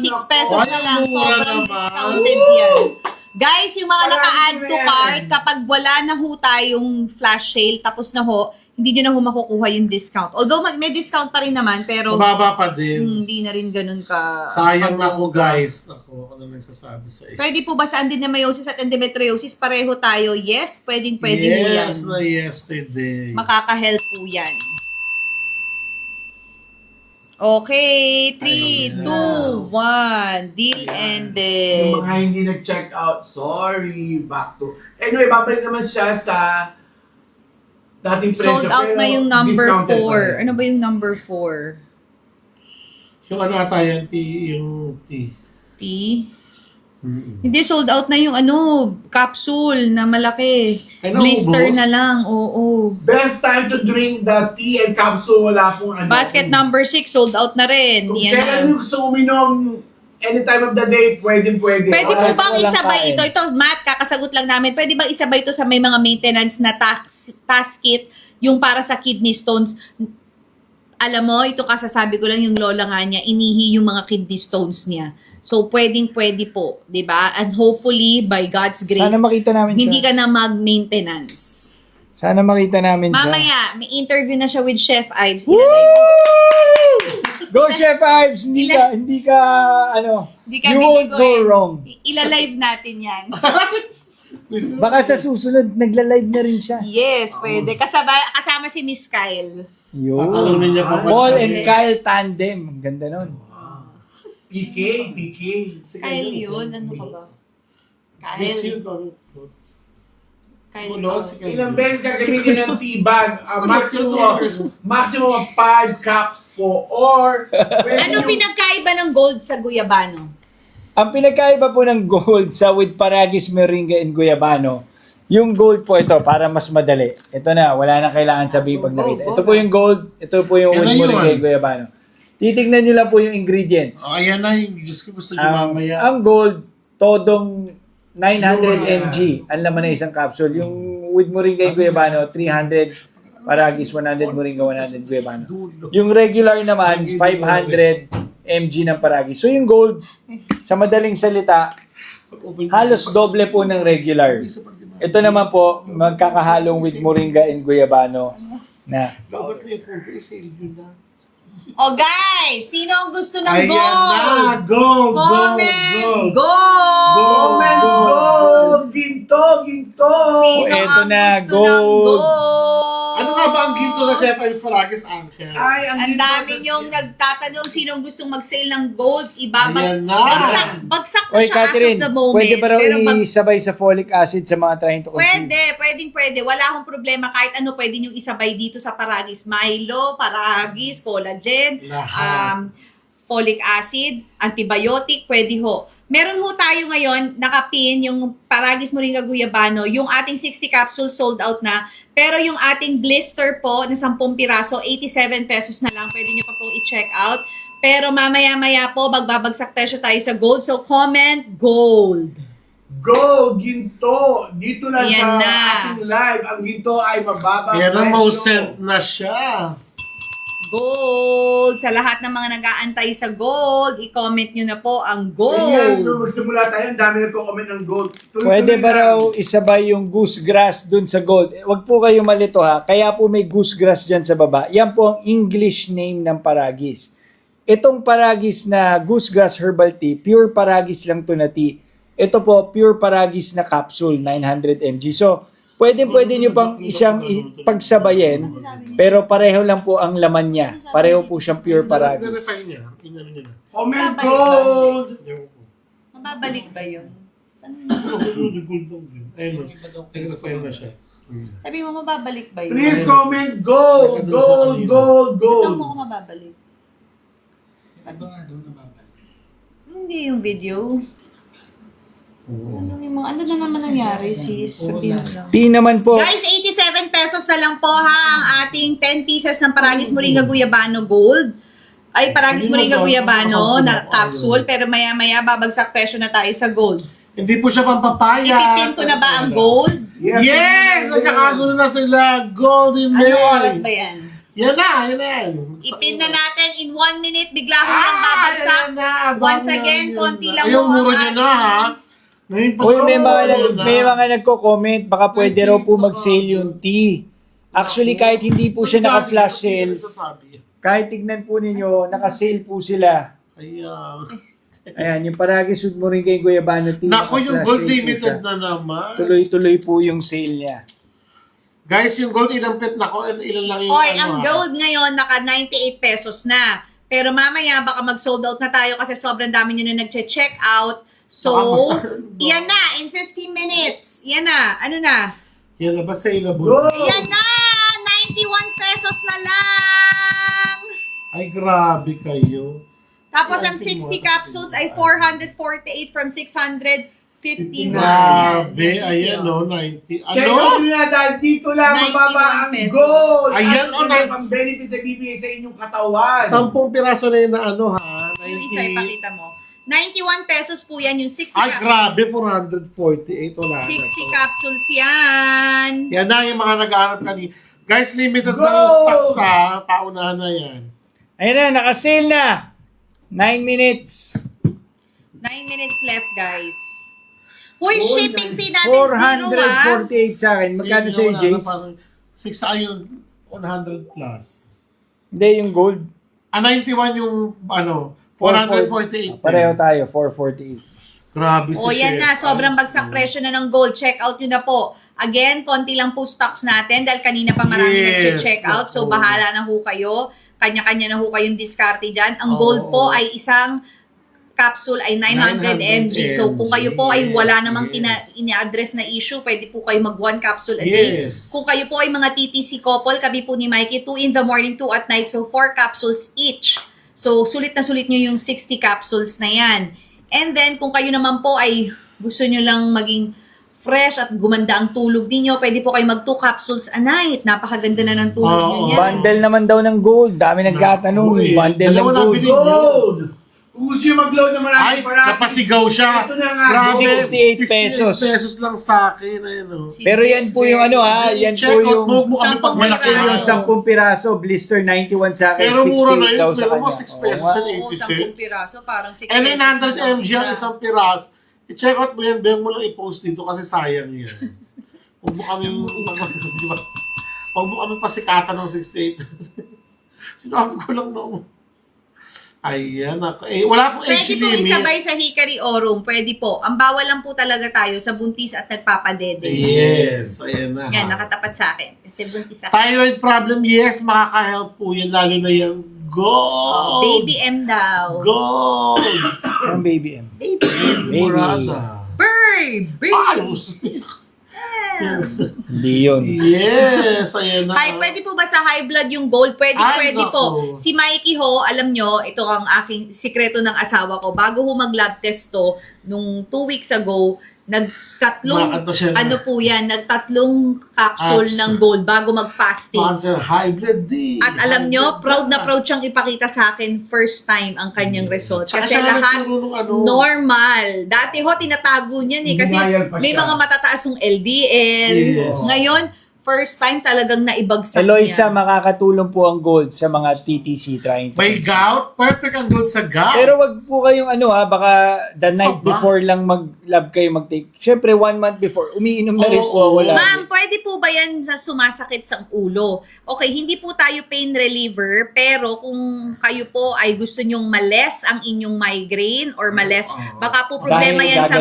36 pesos na lang. mura Sobrang naman. discounted yan. Guys, yung mga naka-add to cart, kapag wala na ho tayong flash sale, tapos na ho, hindi nyo na ho makukuha yung discount. Although may discount pa rin naman, pero Mababa pa din. hindi na rin ganun ka. Sayang na ako, guys. Ako na nagsasabi sa iyo. Pwede po ba sa adenomyosis at endometriosis, pareho tayo? Yes, pwede po yan. Yes, na yesterday. Makaka-help po yan. Okay, 3, 2, 1. Deal ended. Yung mga hindi nag-check out, sorry, back to... Anyway, babalik naman siya sa dating presyo. Sold out pero na yung number discounted pa 4. rin. Ano ba yung number 4? Yung ano ata yan, yung tea. T? Hindi, sold out na yung capsule na malaki. Ay, Blister naubos? na lang, oo. Best time to drink the tea and capsule, wala pong ano. Basket number 6, sold out na rin. Kung Yan kailan na. yung gusto uminom, any time of the day, pwede. Pwede po Walang bang isabay kain. ito? Ito, Matt, kakasagot lang namin. Pwede bang isabay ito sa may mga maintenance na task kit, yung para sa kidney stones? Alam mo, ito kasasabi ko lang, yung lola nga niya, inihi yung mga kidney stones niya. So, pwedeng-pwede po, di ba? And hopefully, by God's grace, Sana makita namin hindi siya. ka na mag-maintenance. Sana makita namin siya. Mamaya, may interview na siya with Chef Ives. Woo! Go Chef Ives! Hindi ka, Hindi ka you won't go wrong. Ila-live natin yan. Baka sa susunod, nagla-live na rin siya. Yes, pwede. Kasama si Miss Kyle. Yun. Talunin niya pa ba? Paul and Kyle tandem. Ang ganda nun. PK. Kyle yun? Ano ka ba? Miss Kyle. you, Kyle. Kulot, si Kyle. Ilang beses gagamitin ng tea bag? Maximum of 5 cups po. Or, pwede Ano pinagkaiba ng gold sa guyabano? Ang pinagkaiba po ng gold sa with Paragis, Moringa, and Guyabano, yung gold po ito, para mas madali. Ito na, wala na kailangan sabihin pag nakita. Ito po yung gold, ito po yung Yan with na Moringa yun. and Guyabano. Titignan nyo lang po yung ingredients. Oh, ayan na yung Diyos ko gusto niyo mamaya. Ang gold, todong 900 mg ang laman na isang capsule. Yung with Moringa and Guyabano, 300 Paragis, 100 Moringa, 100 Guyabano. Yung regular naman, 500 mg ng Paragis. So yung gold, sa madaling salita, halos doble po ng regular. Ito naman po, magkakahalong with Moringa and Guyabano na. Oh guys, sino ang gusto ng Ayan na! gold? Gold! Comment Gold! gold! Comment gold! Ginto! Sino eto ang na, gusto ng gold. gold? Ano nga ba ang ginto na Chef Ives Paragis Uncle? Ay, Ang ginto dami kasi- niyong nagtatanong sinong gustong mag-sale ng gold. Ayan na. Bagsak na Oy, siya Catherine, as of the moment. pwede ba raw pero isabay sa folic acid sa mga trying to conceive? pwede. Wala akong problema. Kahit ano pwede niyong isabay dito sa Paragis. Milo, Paragis, collagen, Lahat. folic acid, antibiotic, pwede ho. Meron ho tayo ngayon, nakapin, yung Paragis Moringa Guyabano, yung ating 60 capsules sold out na, pero yung ating blister po na 10 piraso, 87 pesos na lang, pwede nyo pa pong i-check out. Pero mamaya-maya po, magbabagsak presyo tayo sa gold, so comment gold. Gold! Ginto! Dito lang Yan sa na. ating live. Ang ginto ay mababa. Kaya na presyo. mo-sent na siya. Gold! Sa lahat ng mga nag-aantay sa gold, i-comment nyo na po ang Ayan, gold. nung magsimula tayo, ang dami nagko-comment ng gold. Pwede ba raw isabay yung goose grass dun sa gold? Huwag po kayo malito ha. Kaya po may goose grass dyan sa baba. Yan po ang English name ng Paragis. Itong Paragis na goose grass herbal tea, pure Paragis lang to na tea. Ito po, pure Paragis na capsule, 900 mg. So, pwede nyo pang isang pagsabayin, pero pareho lang po ang laman niya. Pareho po siyang pure Paragis. Verify niya. Inano niya na. Comment Babalik gold! Mababalik ba yun? Ayun, nag-verify na siya. Sabi mo, mababalik ba yun? Please comment gold! Gold! Gold! Ito mo Gold! ko mababalik. Hindi yung video. Ano na naman nangyari, sis? Sabihin mo lang. Tea naman po. Guys, 87 pesos na lang po ha ang ating 10 pieces ng Paragis Moringa Guyabano Gold. Ay, Paragis Moringa Guyabano na capsule, pero maya-maya babagsak presyo na tayo sa gold. Hindi po siya pampapaya. Ipipin ko na ba ang gold? Yes! Nagkakagulo na sila. Golden Ano May. oras ba yan? Yan na yan. Ipin na natin in 1 minute, bigla ko lang babagsak. Yan na. Once again, konti lang Ayun, po ang mura niya na ha. Ngayon pa Uy, to. may mga nagko-comment, baka pwede raw po mag-sale yung tea. Actually, kahit hindi po siya naka-flash sale, kahit tignan po ninyo, naka-sale po sila. Kaya... Ayan, yung Paragis Sud Moringay Guyabano tea. Naku, yung naka-flash gold sale po limited siya. na naman. Tuloy-tuloy po yung sale niya. Guys, yung gold inampit na ko, ilan lang yung Oy, ano, ang ha? gold ngayon, naka 98 pesos na. Pero mamaya, baka mag-sold out na tayo kasi sobrang dami nyo na nag-check out. So, yan na, in 15 minutes. Yan na, ano na? Yan na ba saleable? Go! Yan na! 91 pesos na lang! Ay, grabe kayo. Tapos ang Auntie 60 mo, capsules ay 448 from 651. Grabe, Yan, ayan no, 90. Check Ano? out nyo na dahil dito lang 91 mababa ang pesos. gold. Ayan, At oh, ang benefit na bibigay sa inyong katawan. 10 piraso na yun na ano ha? Yung isa, ipakita mo. 91 pesos po yan, yung 60 Ay, capsules. grabe, 448. Wala na 60 to. capsules yan. Yan na yung mga nag-aanap kanina. Guys, limited Go! na yung stocks ha. Paunahan na yan. Ayun na, naka-sale na. 9 minutes. 9 minutes left, guys. Uy, Oh, shipping fee natin zero, ah. 448 sa akin. Magkano sa'yo, Wala na, James? parang 6 ayun, 100 plus. Hindi, yung gold. 91 yung ano, 448. Pareho tayo, 448. Grabe O yan na, sobrang bagsak presyo na ng gold. Check out nyo na po. Again, konti lang po stocks natin dahil kanina pa marami Yes, nag-check out. So, oo. bahala na ho kayo. Kanya-kanya na ho kayong diskarte dyan. Ang Oo. gold po ay isang capsule ay 900 mg. So, kung kayo po ay wala namang ini-address na issue, pwede po kayo mag 1 capsule a day. Yes. Kung kayo po ay mga TTC couple, kami po ni Mikey, 2 in the morning, 2 at night. So, 4 capsules each. So, sulit na sulit nyo yung 60 capsules na yan. And then, kung kayo naman po ay gusto nyo lang maging fresh at gumanda ang tulog ninyo, pwede po kayo mag 2 capsules a night. Napakaganda na ng tulog nyo Oo. yan. Bundle naman daw ng gold. Dami nagkatanong. Naku, eh. Bundle ng Dalawa na gold. binili. Gold! Kung gusto yung mag-load ng Ay, maraming parati. napasigaw siya. Ito na nga, Grabe, 68 pesos. 68 pesos lang sa akin. Ayun, oh. Si Pero yan po yung ano ha, yan po Check out yung mo kami pag 10 malaki yung piraso. 10 piraso, blister 91 sa akin, Pero mura na 68 yun. daw sa Pero mo kanya. 6 pesos Oo nga. and Oo, 80 10 cents. piraso, parang 6 And pesos. 900 lang mg ang isa. isang piraso. I-check out mo yan. Bigyan mo lang i-post dito kasi sayang yan. Huwag mo kami huwag mo kami pasikatan ng 68. Sinabi ko lang no. Ayan ako. Eh, wala pong age Pwede po limit. isabay sa Hikari Orum. Pwede po. Ang bawal lang po talaga tayo sa buntis at nagpapadede. Yes, ayan na. Yan, nakatapat sa akin. Kasi buntis ako. Thyroid problem, yes, makaka-help po yan. Lalo na yung gold. Baby M daw. Gold. Ang baby M. Baby M. Murada. Baby! Ay, Hindi yun. yes, ayan na. Hi, pwede po ba sa high blood yung gold? Pwede, Ay, pwede po. naku. Si Mikey ho, alam nyo, ito ang aking sikreto ng asawa ko. Bago ho mag-lab test to, nung 2 weeks ago, nagtatlong, Nakanta siya na. ano po yan, nagtatlong capsule Capsule. ng gold bago mag-fasting. Sponsor, high blood D. At alam nyo, proud na proud siyang ipakita sa akin first time ang kanyang result. Tsaka Kasi siya lahat nagturo nung ano. normal. Dati ho, tinatago niyan eh. Kasi Denial pa may siya. mga matataas yung LDL. Yes. Ngayon, first time talagang naibagsak Eloisa, niya. makakatulong po ang gold sa mga TTC trying to. May gout, perfect ang gold sa gout. Pero wag po kayong ano ha, baka the night Aba. before lang mag-lab kayo mag-take. Siyempre, 1 month before, umiinom na rin Oo. po. Wala. Ma'am, pwede po ba yan sa sumasakit sa ulo? Okay, hindi po tayo pain reliever, pero kung kayo po ay gusto nyong males ang inyong migraine or males, baka po problema Dahil yan sa